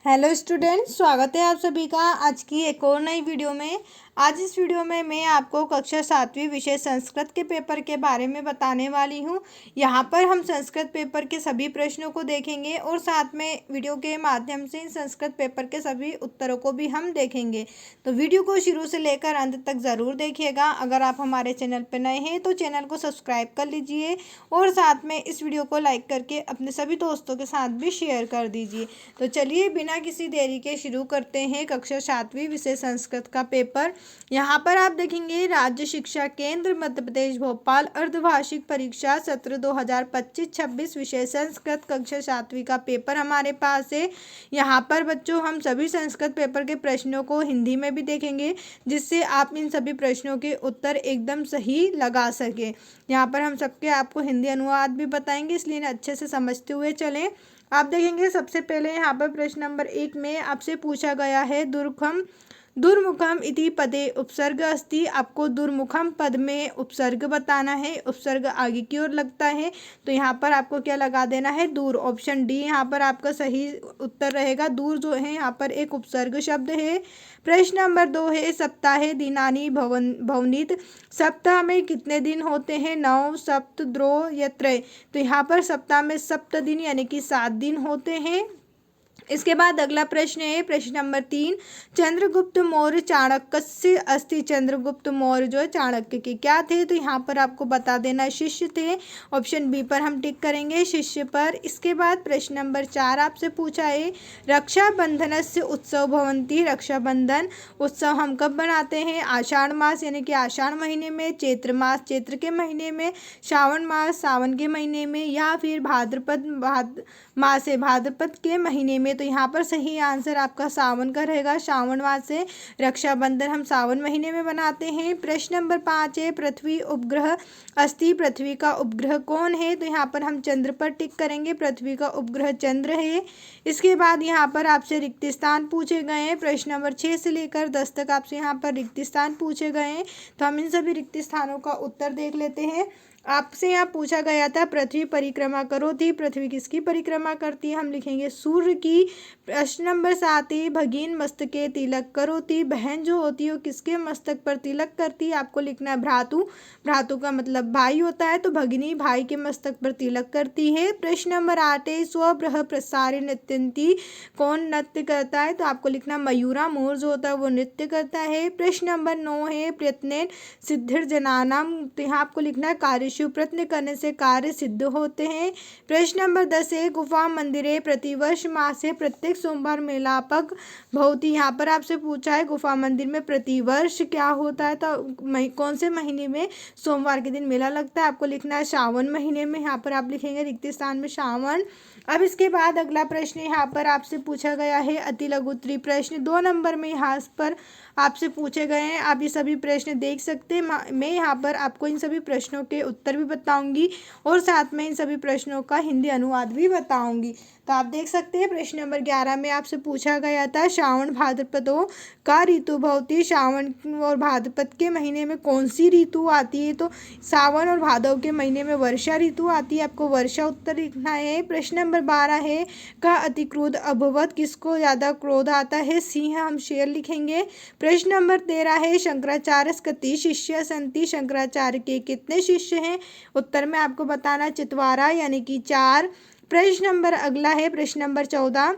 Hello students, स्वागत है आप सभी का आज की एक और नई वीडियो में। आज इस वीडियो में मैं आपको कक्षा 7वीं विषय संस्कृत के पेपर के बारे में बताने वाली हूं। यहां पर हम संस्कृत पेपर के सभी प्रश्नों को देखेंगे और साथ में वीडियो के माध्यम से इन संस्कृत पेपर के सभी उत्तरों को भी हम देखेंगे। तो वीडियो को शुरू से लेकर अंत तक ज़रूर देखिएगा। अगर आप हमारे चैनल पर नए हैं तो चैनल को सब्सक्राइब कर लीजिए और साथ में इस वीडियो को लाइक करके अपने सभी दोस्तों के साथ भी शेयर कर दीजिए। तो चलिए बिना किसी देरी के शुरू करते हैं कक्षा 7वीं विषय संस्कृत का पेपर। यहाँ पर आप देखेंगे राज्य शिक्षा केंद्र मध्य प्रदेश भोपाल अर्धवार्षिक परीक्षा सत्र 2025-26 विषय संस्कृत कक्षा 7वीं का पेपर हमारे पास है। यहाँ पर बच्चों हम सभी संस्कृत पेपर के प्रश्नों को हिंदी में भी देखेंगे, जिससे आप इन सभी प्रश्नों के उत्तर एकदम सही लगा सकें। यहाँ पर हम सबके आपको हिंदी अनुवाद भी बताएंगे, इसलिए अच्छे से समझते हुए चलें। आप देखेंगे सबसे पहले यहाँ पर प्रश्न नंबर 1 में आपसे पूछा गया है दुर्मुखम इति पदे उपसर्ग अस्ति। आपको दुर्मुखम पद में उपसर्ग बताना है। उपसर्ग आगे की ओर लगता है तो यहाँ पर आपको क्या लगा देना है, दूर। ऑप्शन डी यहाँ पर आपका सही उत्तर रहेगा। दूर जो है यहाँ पर एक उपसर्ग शब्द है। प्रश्न नंबर 2 है सप्ताहे दिनानि भवनीत। सप्ताह में कितने दिन होते हैं? 9, सप्त, द्रो या त्रय। तो यहाँ पर सप्ताह में सप्त दिन यानी कि 7 दिन होते हैं। इसके बाद अगला प्रश्न है प्रश्न नंबर 3, चंद्रगुप्त मौर्य चाणक्य अस्ति। चंद्रगुप्त मौर्य जो है चाणक्य के क्या थे? तो यहाँ पर आपको बता देना शिष्य थे। ऑप्शन बी पर हम टिक करेंगे, शिष्य पर। इसके बाद प्रश्न नंबर 4 आपसे पूछा है रक्षाबंधन से उत्सव भवंती। रक्षाबंधन उत्सव हम कब बनाते हैं? आषाढ़ मास यानी कि आषाढ़ महीने में, चैत्र मास चैत्र के महीने में, श्रावण मास सावन के महीने में, या फिर भाद्रपद मास है भाद्रपद के महीने में। तो यहाँ पर सही आंसर आपका सावन का रहेगा। श्रावण मास से रक्षाबंधन हम सावन महीने में बनाते हैं। प्रश्न नंबर 5 है पृथ्वी उपग्रह अस्ति। पृथ्वी का उपग्रह कौन है? तो यहाँ पर हम चंद्र पर टिक करेंगे। पृथ्वी का उपग्रह चंद्र है। इसके बाद यहाँ पर आपसे रिक्त स्थान पूछे गए हैं। प्रश्न नंबर 6 से लेकर 10 तक आपसे यहाँ पर रिक्त स्थान पूछे गए हैं। तो हम इन सभी रिक्त स्थानों का उत्तर देख लेते हैं। आपसे यहाँ पूछा गया था पृथ्वी परिक्रमा करो थी। पृथ्वी किसकी परिक्रमा करती है? हम लिखेंगे सूर्य की। प्रश्न नंबर 7 है भगीन मस्तके तिलक करो थी। बहन जो होती है वो किसके मस्तक पर तिलक करती है? आपको लिखना है भ्रातु। भ्रातु का मतलब भाई होता है, तो भगिनी भाई के मस्तक पर तिलक करती है। प्रश्न नंबर 8 है स्वब्रह प्रसारी नृत्यंती। कौन नृत्य करता है? तो आपको लिखना मयूरा। मोर जो होता है वो नृत्य करता है। प्रश्न नंबर 9 है प्रयत्नेन सिद्धिर्जनानाम। तो यहाँ आपको लिखना है कार्य प्रयत्न करने से कार्य सिद्ध होते हैं। प्रश्न नंबर 10 है गुफा मंदिरे प्रतिवर्ष मासे प्रत्येक सोमवार मेलापक भवती। यहाँ पर आपसे पूछा है गुफा मंदिर में प्रतिवर्ष क्या होता है? तो कौन से महीने में सोमवार के दिन मेला लगता है? आपको लिखना है श्रावण महीने में। यहाँ पर आप लिखेंगे रिक्त स्थान में श्रावण। अब इसके बाद अगला प्रश्न यहाँ पर आपसे पूछा गया है अति लघु उत्तरीय प्रश्न 2 नंबर में यहाँ पर आपसे पूछे गए हैं। आप ये सभी प्रश्न देख सकते हैं। मैं यहाँ पर आपको इन सभी प्रश्नों के उत्तर भी बताऊंगी और साथ में इन सभी प्रश्नों का हिंदी अनुवाद भी बताऊंगी। तो आप देख सकते हैं प्रश्न नंबर 11 में आपसे पूछा गया था श्रावण भाद्रपदों का ऋतु भवती। श्रावण और भाद्रपद के महीने में कौन सी ऋतु आती है? तो सावन और भादव के महीने में वर्षा ऋतु आती है। आपको वर्षा उत्तर लिखना है। प्रश्न नंबर 12 है का अति क्रोध अभवत। किसको ज़्यादा क्रोध आता है? सिंह। हम शेर लिखेंगे। प्रश्न नंबर 13 है शंकराचार्य कति शिष्य संति। शंकराचार्य के कितने शिष्य हैं? उत्तर में आपको बताना चितवारा यानी कि 4। प्रश्न नंबर अगला है प्रश्न नंबर 14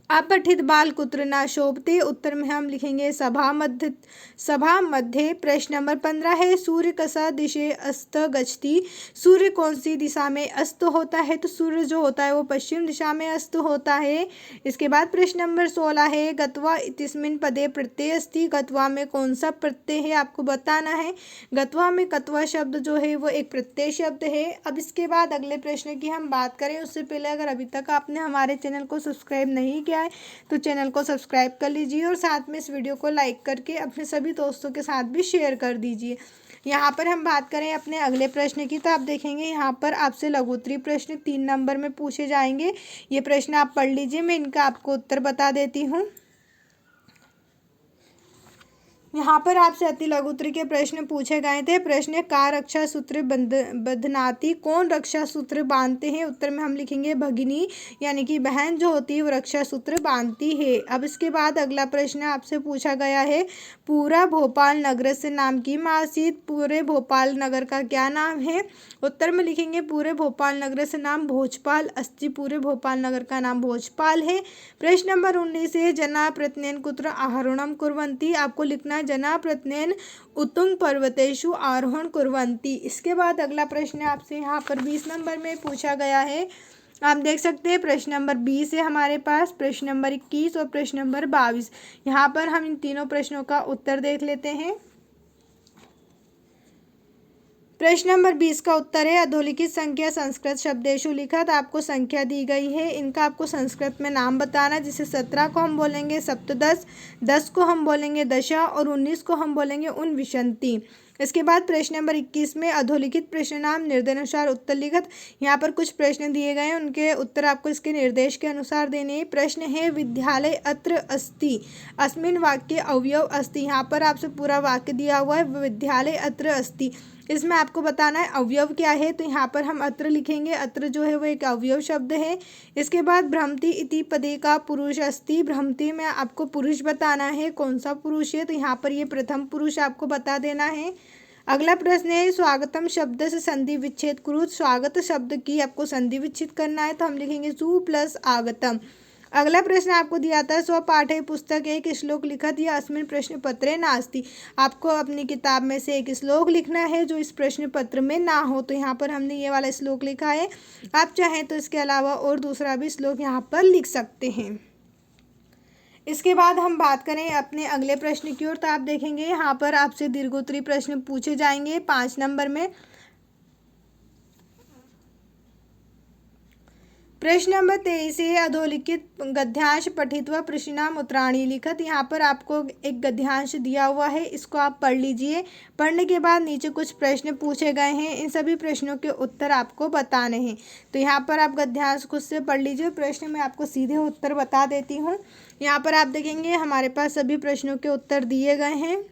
अपठित बाल कुत्र न शोभते। उत्तर में हम लिखेंगे सभा मध्य। प्रश्न नंबर 15 है सूर्य कसा दिशे अस्त गच्छति। सूर्य कौन सी दिशा में अस्त होता है? तो सूर्य जो होता है वो पश्चिम दिशा में अस्त होता है। इसके बाद प्रश्न नंबर 16 है गत्वा इतिस्मिन् पदे प्रत्यय अस्ति। गत्वा में कौन सा प्रत्यय है आपको बताना है। गत्वा में कत्वा शब्द जो है वो एक प्रत्यय शब्द है। अब इसके बाद अगले प्रश्न की हम बात करें उससे पहले अगर अभी तक आपने हमारे चैनल को सब्सक्राइब नहीं किया है तो चैनल को सब्सक्राइब कर लीजिए और साथ में इस वीडियो को लाइक करके अपने सभी दोस्तों के साथ भी शेयर कर दीजिए। यहाँ पर हम बात करें अपने अगले प्रश्न की तो आप देखेंगे यहाँ पर आपसे लघु उत्तरीय प्रश्न 3 नंबर में पूछे जाएंगे। ये प्रश्न आप पढ़ लीजिए, मैं इनका आपको उत्तर बता देती हूँ। यहाँ पर आपसे अति लघु उत्तरीय के प्रश्न पूछे गए थे। प्रश्न का रक्षा सूत्र बंधनाती, कौन रक्षा सूत्र बांधते हैं? उत्तर में हम लिखेंगे भगिनी, यानी कि बहन जो होती है वो रक्षा सूत्र बांधती है। अब इसके बाद अगला प्रश्न आपसे पूछा गया है, पूरा भोपाल नगर से नाम की मस्जिद, पूरे भोपाल नगर का क्या नाम है? उत्तर में लिखेंगे पूरे भोपाल नगर से नाम भोजपाल अस्ति, पूरे भोपाल नगर का नाम भोजपाल है। प्रश्न नंबर 19 है, जना प्रत्ययन कुत्र आरोहणम कुर्वन्ति, आपको लिखना जना प्रत्ययन उत्तुंग पर्वतेषु आरोहण कुर्वन्ति। इसके बाद अगला प्रश्न आपसे यहाँ पर 20 नंबर में पूछा गया है। आप देख सकते हैं प्रश्न नंबर 20 है हमारे पास, प्रश्न नंबर 21 और प्रश्न नंबर 22। यहाँ पर हम इन तीनों प्रश्नों का उत्तर देख लेते हैं। प्रश्न नंबर 20 का उत्तर है, अधोलिखित संख्या संस्कृत शब्देशु लिखत, आपको संख्या दी गई है, इनका आपको संस्कृत में नाम बताना, जिसे 17 को हम बोलेंगे सप्तदश, 10 को हम बोलेंगे दशा और 19 को हम बोलेंगे उनविंशति। इसके बाद प्रश्न नंबर 21 में अधोलिखित प्रश्न नाम निर्देशानुसार उत्तर लिखत, यहाँ पर कुछ प्रश्न दिए गए हैं, उनके उत्तर आपको इसके निर्देश के अनुसार देने हैं। प्रश्न है, विद्यालय अत्र अस्ति, अस्मिन वाक्य अवयव अस्ति, यहाँ पर आपसे पूरा वाक्य दिया हुआ है, विद्यालय अत्र अस्ति, इसमें आपको बताना है अवयव क्या है, तो यहाँ पर हम अत्र लिखेंगे, अत्र जो है वो एक अवयव शब्द है। इसके बाद भ्रमति इति पदे का पुरुष अस्ति, भ्रमति में आपको पुरुष बताना है, कौन सा पुरुष है, तो यहाँ पर ये प्रथम पुरुष आपको बता देना है। अगला प्रश्न है, स्वागतम शब्द से संधि विच्छेद कुरु, स्वागत शब्द की आपको संधि विच्छेद करना है, तो हम लिखेंगे सु प्लस आगतम। अगला प्रश्न आपको दिया था, स्वपाठ्य पुस्तक एक श्लोक लिखत या अस्मिन प्रश्न पत्रे नास्ति, आपको अपनी किताब में से एक श्लोक लिखना है जो इस प्रश्न पत्र में ना हो, तो यहाँ पर हमने ये वाला श्लोक लिखा है। आप चाहें तो इसके अलावा और दूसरा भी श्लोक यहाँ पर लिख सकते हैं। इसके बाद हम बात करें अपने अगले प्रश्न की ओर, तो आप देखेंगे यहाँ पर आपसे दीर्घोत्तरीय प्रश्न पूछे जाएंगे 5 नंबर में। प्रश्न नंबर 23 है, अधोलिखित गद्यांश पठित्वा प्रश्नाम उत्तराणी लिखत, यहाँ पर आपको एक गद्यांश दिया हुआ है, इसको आप पढ़ लीजिए। पढ़ने के बाद नीचे कुछ प्रश्न पूछे गए हैं, इन सभी प्रश्नों के उत्तर आपको बताने हैं, तो यहाँ पर आप गद्यांश खुद से पढ़ लीजिए। प्रश्न में आपको सीधे उत्तर बता देती हूँ। यहाँ पर आप देखेंगे हमारे पास सभी प्रश्नों के उत्तर दिए गए हैं।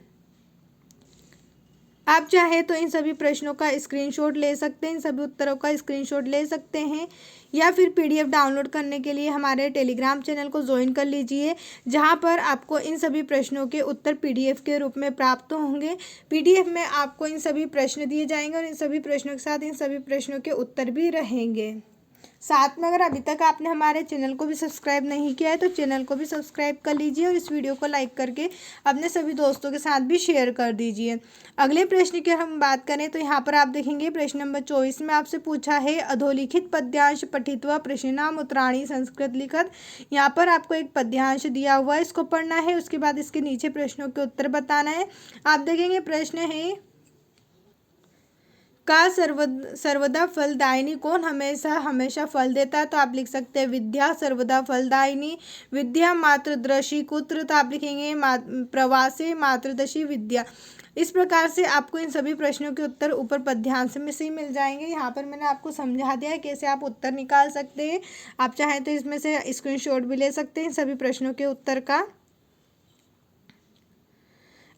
आप चाहे तो इन सभी प्रश्नों का स्क्रीनशॉट ले सकते हैं, इन सभी उत्तरों का स्क्रीनशॉट ले सकते हैं, या फिर पीडीएफ डाउनलोड करने के लिए हमारे टेलीग्राम चैनल को ज्वाइन कर लीजिए, जहां पर आपको इन सभी प्रश्नों के उत्तर पीडीएफ के रूप में प्राप्त होंगे। पीडीएफ में आपको इन सभी प्रश्न दिए जाएंगे और इन सभी प्रश्नों के साथ इन सभी प्रश्नों के उत्तर भी रहेंगे। साथ में अगर अभी तक आपने हमारे चैनल को भी सब्सक्राइब नहीं किया है तो चैनल को भी सब्सक्राइब कर लीजिए और इस वीडियो को लाइक करके अपने सभी दोस्तों के साथ भी शेयर कर दीजिए। अगले प्रश्न की हम बात करें तो यहाँ पर आप देखेंगे प्रश्न नंबर 24 में आपसे पूछा है, अधोलिखित पद्यांश पठित्वा प्रश्नाम उत्तराणी संस्कृत लिखत, यहाँ पर आपको एक पद्यांश दिया हुआ है, इसको पढ़ना है, उसके बाद इसके नीचे प्रश्नों के उत्तर बताना है। आप देखेंगे प्रश्न है, का सर्वदा फलदायिनी, कौन हमेशा हमेशा फल देता है, तो आप लिख सकते हैं विद्या सर्वदा फलदायिनी, विद्या मातृदर्शी कुत्र, तो आप लिखेंगे प्रवासे मातृदर्शी विद्या। इस प्रकार से आपको इन सभी प्रश्नों के उत्तर ऊपर पद्यांश में से ही मिल जाएंगे। यहाँ पर मैंने आपको समझा दिया है कैसे आप उत्तर निकाल सकते हैं। आप चाहें तो इसमें से स्क्रीनशॉट भी ले सकते हैं इन सभी प्रश्नों के उत्तर का।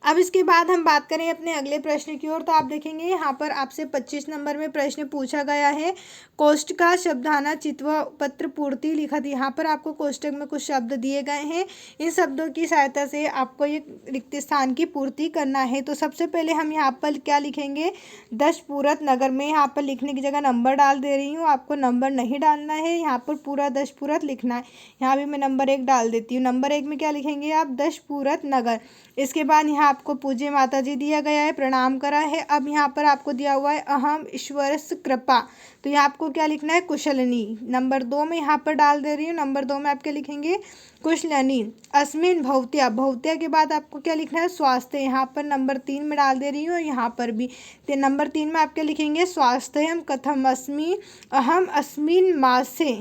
अब इसके बाद हम बात करें अपने अगले प्रश्न की ओर, तो आप देखेंगे यहाँ पर आपसे 25 नंबर में प्रश्न पूछा गया है, कोष्ठ का शब्दाना चित्वा पत्र पूर्ति लिखत, यहाँ पर आपको कोष्ठक में कुछ शब्द दिए गए हैं, इन शब्दों की सहायता से आपको ये रिक्त स्थान की पूर्ति करना है। तो सबसे पहले हम यहाँ पर क्या लिखेंगे, दशपूरत नगर में, यहाँ पर लिखने की जगह नंबर डाल दे रही हूँ, आपको नंबर नहीं डालना है, यहाँ पर पूरा दशपूरत लिखना है। यहाँ भी मैं नंबर 1 डाल देती हूँ। नंबर 1 में क्या लिखेंगे आप, दशपूरत नगर। इसके बाद यहाँ आपको पूज्य माता जी दिया गया है, प्रणाम करा है। अब यहाँ पर आपको दिया हुआ है अहम ईश्वरस्य कृपा, तो यहाँ आपको क्या लिखना है, कुशलनी। नंबर 2 में यहाँ पर डाल दे रही हूँ, नंबर 2 में आप क्या लिखेंगे, कुशलनी। अस्मिन भौत्या, भौत्या के बाद आपको क्या लिखना है, स्वास्थ्य, यहाँ पर नंबर 3 में डाल दे रही हूँ, यहाँ पर भी तो नंबर 3 में आप क्या लिखेंगे, स्वास्थ्यम कथम अस्मि अहम अस्मिन मासे,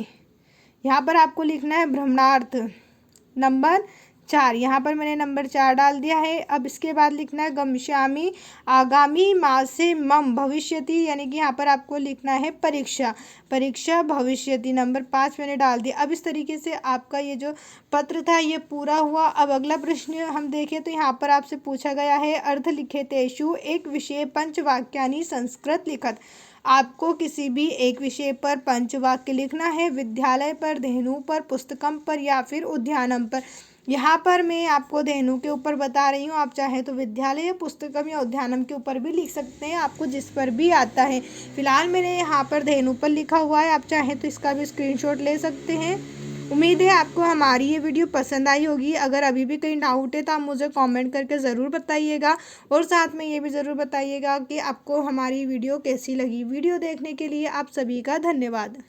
यहाँ पर आपको लिखना है भ्रमणार्थ। नंबर 4। यहाँ पर मैंने नंबर 4 डाल दिया है। अब इसके बाद लिखना है गमिष्यामि आगामी मासे मम भविष्यति, यानी कि यहाँ पर आपको लिखना है परीक्षा, परीक्षा भविष्यति। नंबर 5 मैंने डाल दिया। अब इस तरीके से आपका ये जो पत्र था ये पूरा हुआ। अब अगला प्रश्न हम देखें तो यहाँ पर आपसे पूछा गया है अर्धलिखितेषु एक विषय पंचवाक्यानि संस्कृत लिखत। आपको किसी भी एक विषय पर पंचवाक्य लिखना है, विद्यालय पर, धेनु पर, पुस्तकम पर या फिर उद्यानम पर। यहाँ पर मैं आपको धेनु के ऊपर बता रही हूँ, आप चाहे तो विद्यालय या पुस्तकम या उद्यानम के ऊपर भी लिख सकते हैं, आपको जिस पर भी आता है। फिलहाल मैंने यहाँ पर धेनु पर लिखा हुआ है, आप चाहे तो इसका भी स्क्रीनशॉट ले सकते हैं। उम्मीद है आपको हमारी ये वीडियो पसंद आई होगी। अगर अभी भी कहीं डाउट है तो आप मुझे कमेंट करके ज़रूर बताइएगा, और साथ में ये भी ज़रूर बताइएगा कि आपको हमारी वीडियो कैसी लगी। वीडियो देखने के लिए आप सभी का धन्यवाद।